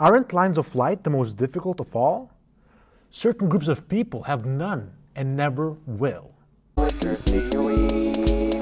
Aren't lines of light the most difficult of all? Certain groups of people have none and never will. Flicker theory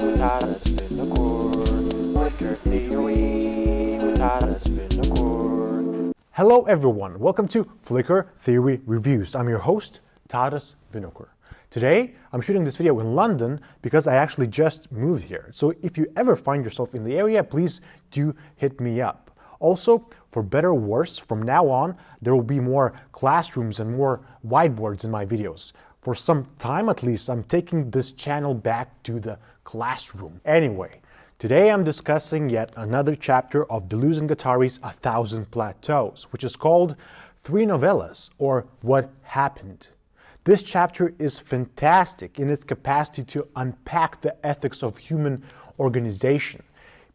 with Tadas Vinokur. Flicker theory with Tadas Vinokur. Hello everyone, welcome to Flicker Theory Reviews. I'm your host, Tadas Vinokur. Today, I'm shooting this video in London because I actually just moved here. So if you ever find yourself in the area, please do hit me up. Also, for better or worse, from now on, there will be more classrooms and more whiteboards in my videos. For some time at least, I'm taking this channel back to the classroom. Anyway, today I'm discussing yet another chapter of Deleuze and Guattari's 1,000 Plateaus, which is called Three Novellas, or What Happened. This chapter is fantastic in its capacity to unpack the ethics of human organization.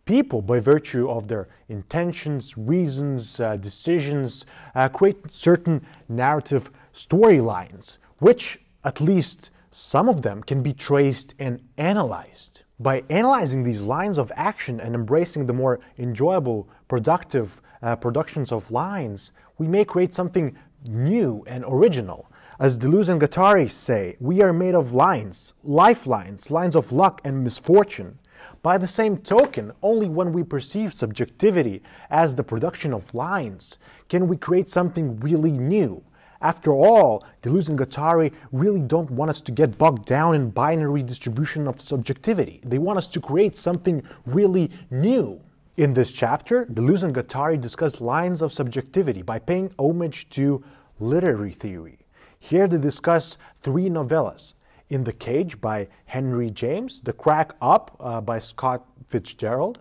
People, by virtue of their intentions, reasons, decisions, create certain narrative storylines, which at least some of them can be traced and analyzed. By analyzing these lines of action and embracing the more enjoyable, productive productions of lines, we may create something new and original. As Deleuze and Guattari say, we are made of lines, lifelines, lines of luck and misfortune. By the same token, only when we perceive subjectivity as the production of lines can we create something really new. After all, Deleuze and Guattari really don't want us to get bogged down in binary distribution of subjectivity. They want us to create something really new. In this chapter, Deleuze and Guattari discuss lines of subjectivity by paying homage to literary theory. Here they discuss three novellas: In the Cage by Henry James, The Crack Up by Scott Fitzgerald,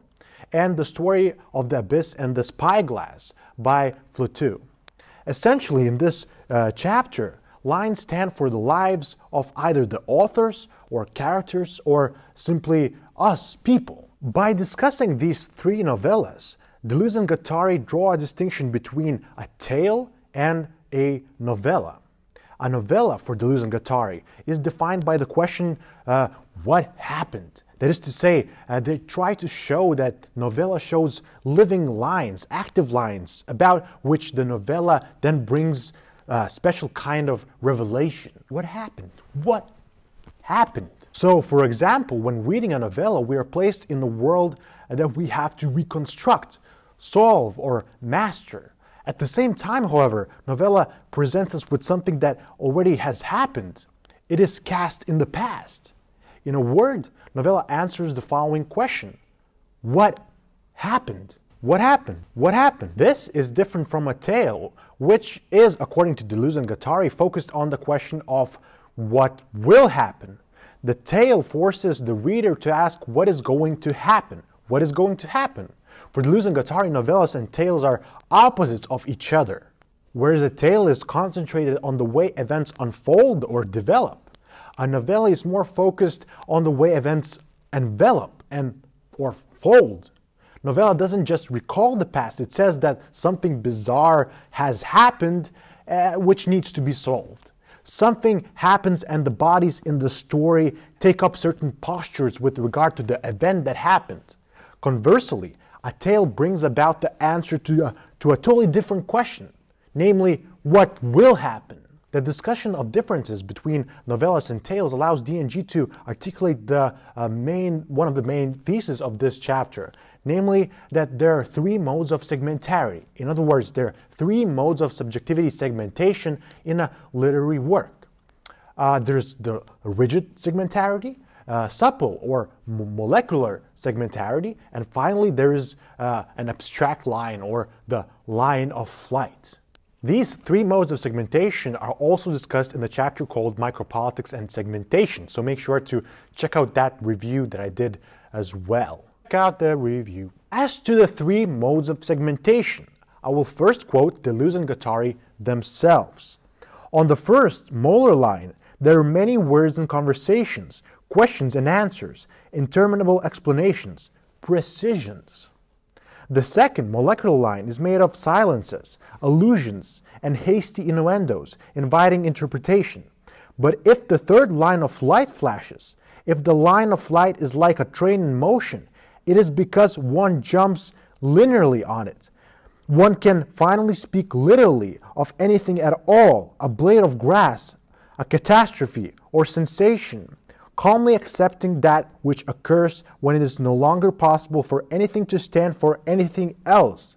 and The Story of the Abyss and the Spyglass by Plateaus. Essentially, in this chapter, lines stand for the lives of either the authors or characters or simply us, people. By discussing these three novellas, Deleuze and Guattari draw a distinction between a tale and a novella. A novella, for Deleuze and Guattari, is defined by the question, what happened? That is to say, they try to show that novella shows living lines, active lines, about which the novella then brings a special kind of revelation. What happened? What happened? So, for example, when reading a novella, we are placed in the world that we have to reconstruct, solve, or master. At the same time, however, novella presents us with something that already has happened. It is cast in the past. In a word, novella answers the following question: what happened? What happened? What happened? This is different from a tale, which is, according to Deleuze and Guattari, focused on the question of what will happen. The tale forces the reader to ask what is going to happen. What is going to happen? For Deleuze and Guattari, novellas and tales are opposites of each other. Whereas a tale is concentrated on the way events unfold or develop, a novella is more focused on the way events envelop or fold. Novella doesn't just recall the past, it says that something bizarre has happened which needs to be solved. Something happens and the bodies in the story take up certain postures with regard to the event that happened. Conversely, a tale brings about the answer to a totally different question, namely, what will happen? The discussion of differences between novellas and tales allows D&G to articulate one of the main theses of this chapter, namely that there are three modes of segmentarity. In other words, there are three modes of subjectivity segmentation in a literary work. There's the rigid segmentarity, supple or molecular segmentarity, and finally there is an abstract line or the line of flight. These three modes of segmentation are also discussed in the chapter called Micropolitics and Segmentation, so make sure to check out that review that I did as well. Check out the review. As to the three modes of segmentation, I will first quote Deleuze and Guattari themselves. On the first molar line, there are many words and conversations, questions and answers, interminable explanations, precisions. The second molecular line is made of silences, allusions, and hasty innuendos, inviting interpretation. But if the third line of light flashes, if the line of light is like a train in motion, it is because one jumps linearly on it. one can finally speak literally of anything at all, a blade of grass, a catastrophe, or sensation, calmly accepting that which occurs when it is no longer possible for anything to stand for anything else.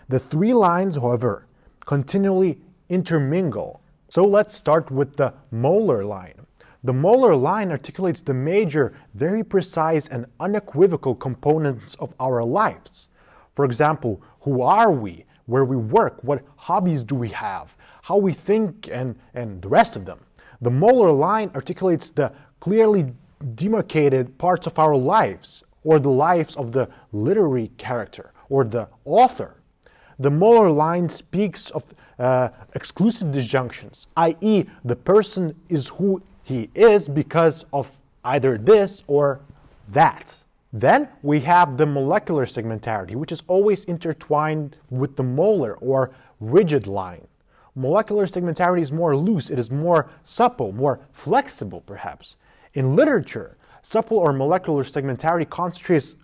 The three lines, however, continually intermingle. So let's start with the molar line. The molar line articulates the major, very precise and unequivocal components of our lives. For example, who are we, where we work, what hobbies do we have, how we think, and the rest of them. The molar line articulates the clearly demarcated parts of our lives, or the lives of the literary character, or the author. The molar line speaks of exclusive disjunctions, i.e., the person is who he is because of either this or that. Then we have the molecular segmentarity, which is always intertwined with the molar or rigid line. Molecular segmentarity is more loose, it is more supple, more flexible perhaps. In literature, supple or molecular segmentarity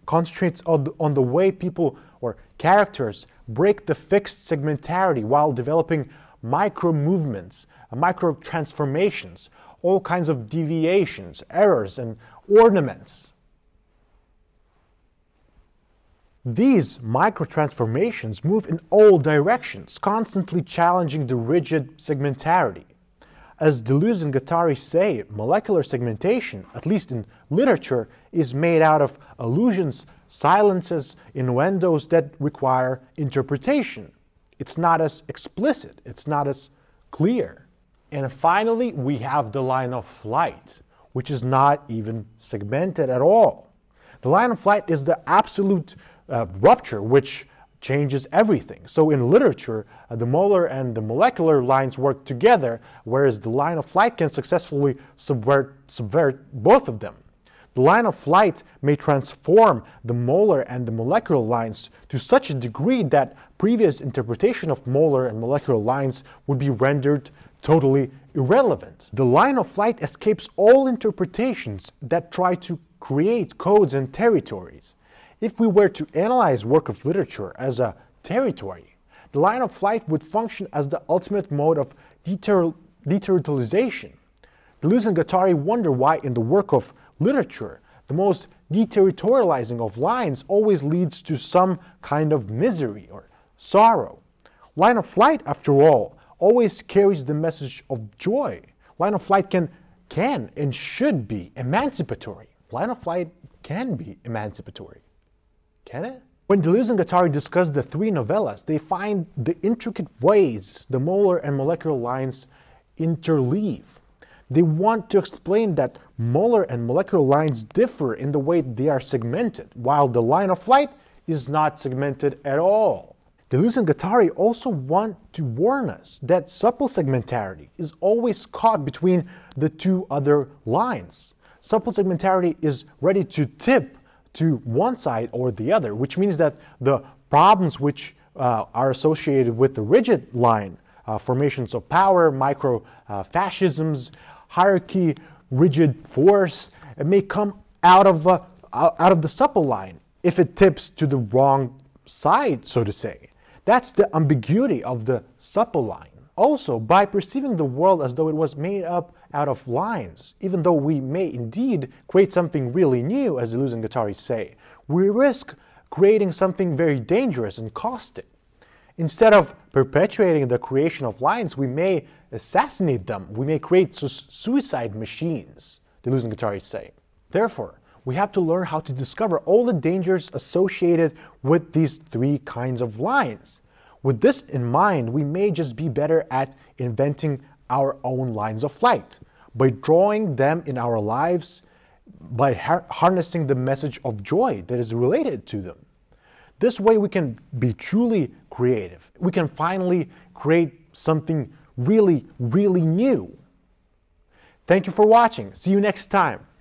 concentrates on the way people or characters break the fixed segmentarity while developing micro movements, micro transformations, all kinds of deviations, errors, and ornaments. These micro-transformations move in all directions, constantly challenging the rigid segmentarity. As Deleuze and Guattari say, molecular segmentation, at least in literature, is made out of allusions, silences, innuendos that require interpretation. It's not as explicit, it's not as clear. And finally, we have the line of flight, which is not even segmented at all. The line of flight is the absolute rupture which changes everything. So in literature, the molar and the molecular lines work together, whereas the line of flight can successfully subvert both of them. The line of flight may transform the molar and the molecular lines to such a degree that previous interpretation of molar and molecular lines would be rendered totally irrelevant. The line of flight escapes all interpretations that try to create codes and territories. If we were to analyze work of literature as a territory, the line of flight would function as the ultimate mode of deterritorialization. Deleuze and Guattari wonder why in the work of literature, the most deterritorializing of lines always leads to some kind of misery or sorrow. Line of flight, after all, always carries the message of joy. Line of flight can and should be emancipatory. Line of flight can be emancipatory. Can it? When Deleuze and Guattari discuss the three novellas, they find the intricate ways the molar and molecular lines interleave. They want to explain that molar and molecular lines differ in the way they are segmented, while the line of flight is not segmented at all. Deleuze and Guattari also want to warn us that supple segmentarity is always caught between the two other lines. Supple segmentarity is ready to tip to one side or the other, which means that the problems which are associated with the rigid line, formations of power, micro-fascisms, hierarchy, rigid force, it may come out of the supple line if it tips to the wrong side, so to say. That's the ambiguity of the supple line. Also, by perceiving the world as though it was made up out of lines, even though we may indeed create something really new, as Deleuze and Guattari say, we risk creating something very dangerous and caustic. Instead of perpetuating the creation of lines, we may assassinate them. We may create suicide machines, Deleuze and Guattari say. Therefore, we have to learn how to discover all the dangers associated with these three kinds of lines. With this in mind, we may just be better at inventing our own lines of flight, by drawing them in our lives, by harnessing the message of joy that is related to them. This way we can be truly creative. We can finally create something really, really new. Thank you for watching. See you next time.